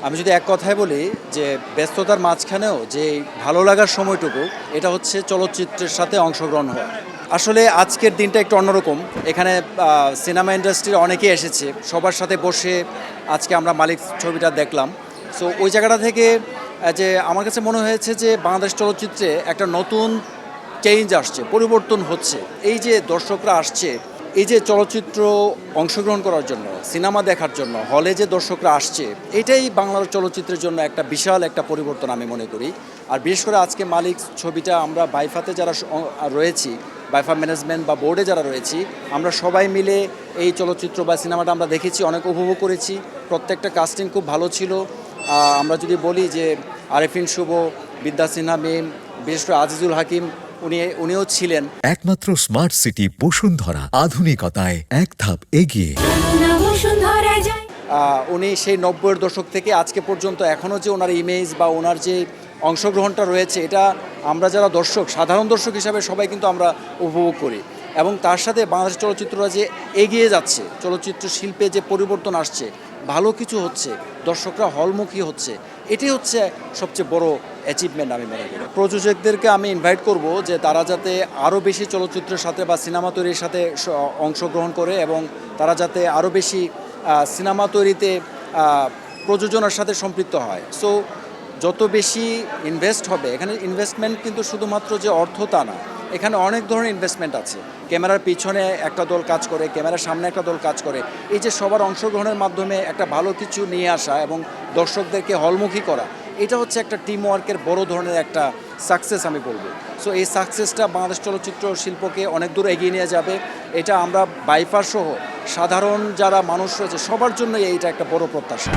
আমি যদি এক কথায় বলি যে ব্যস্ততার মাঝখানেও যে ভালো লাগার সময়টুকু এটা হচ্ছে চলচ্চিত্রের সাথে অংশগ্রহণ হওয়া। আসলে আজকের দিনটা একটু অন্যরকম। এখানে সিনেমা ইন্ডাস্ট্রির অনেকেই এসেছে। সবার সাথে বসে আজকে আমরা মালিক ছবিটা দেখলাম। সো ওই জায়গাটা থেকে যে আমার কাছে মনে হয়েছে যে বাংলাদেশ চলচ্চিত্রে একটা নতুন চেঞ্জ আসছে, পরিবর্তন হচ্ছে। এই যে দর্শকরা আসছে, এই যে চলচ্চিত্র অংশগ্রহণ করার জন্য, সিনেমা দেখার জন্য হলে যে দর্শকরা আসছে, এটাই বাংলার চলচ্চিত্রের জন্য একটা বিশাল একটা পরিবর্তন আমি মনে করি। আর বিশেষ করে আজকে মালিক ছবিটা আমরা বাইফাতে যারা রয়েছি, বাইফা ম্যানেজমেন্ট বা বোর্ডে যারা রয়েছি, আমরা সবাই মিলে এই চলচ্চিত্র বা সিনেমাটা আমরা দেখেছি, অনেক উপভোগ করেছি। প্রত্যেকটা কাস্টিং খুব ভালো ছিল। আমরা যদি বলি যে আরেফিন শুভ, বিদ্যা সিনহা মিম, বিশেষ করে আজিজুল হাকিম উনিও ছিলেন। একমাত্র স্মার্ট সিটি বসুন্ধরা, আধুনিকতায় এক ধাপ এগিয়ে। উনি সেই 90-এর দশক থেকে আজকে পর্যন্ত এখনও যে ওনার ইমেজ বা ওনার যে অংশগ্রহণটা রয়েছে, এটা আমরা যারা দর্শক, সাধারণ দর্শক হিসাবে সবাই কিন্তু আমরা উপভোগ করি। এবং তার সাথে বাংলাদেশ চলচ্চিত্ররা যে এগিয়ে যাচ্ছে, চলচ্চিত্র শিল্পে যে পরিবর্তন আসছে, ভালো কিছু হচ্ছে, দর্শকরা হলমুখী হচ্ছে, এটাই হচ্ছে সবচেয়ে বড় অ্যাচিভমেন্ট আমি মনে করি। প্রযোজকদেরকে আমি ইনভাইট করব যে তারা যাতে আরও বেশি চলচ্চিত্রের সাথে বা সিনেমা তৈরির সাথে অংশগ্রহণ করে এবং তারা যাতে আরও বেশি সিনেমা তৈরিতে প্রযোজনার সাথে সম্পৃক্ত হয়। সো যত বেশি ইনভেস্ট হবে, এখানে ইনভেস্টমেন্ট কিন্তু শুধুমাত্র যে অর্থ তা না, এখানে অনেক ধরনের ইনভেস্টমেন্ট আছে। ক্যামেরার পিছনে একটা দল কাজ করে, ক্যামেরার সামনে একটা দল কাজ করে। এই যে সবার অংশগ্রহণের মাধ্যমে একটা ভালো কিছু নিয়ে আসা এবং দর্শকদেরকে হলমুখী করা, এটা হচ্ছে একটা টিম ওয়ার্কের বড় ধরনের একটা সাকসেস আমি বলবো। সো এই সাকসেসটা বাংলাদেশ চলচ্চিত্র শিল্পকে অনেক দূর এগিয়ে নিয়ে যাবে। এটা আমরা বাইফার সহ সাধারণ যারা মানুষ রয়েছে সবার জন্য এইটা একটা বড় প্রত্যাশা।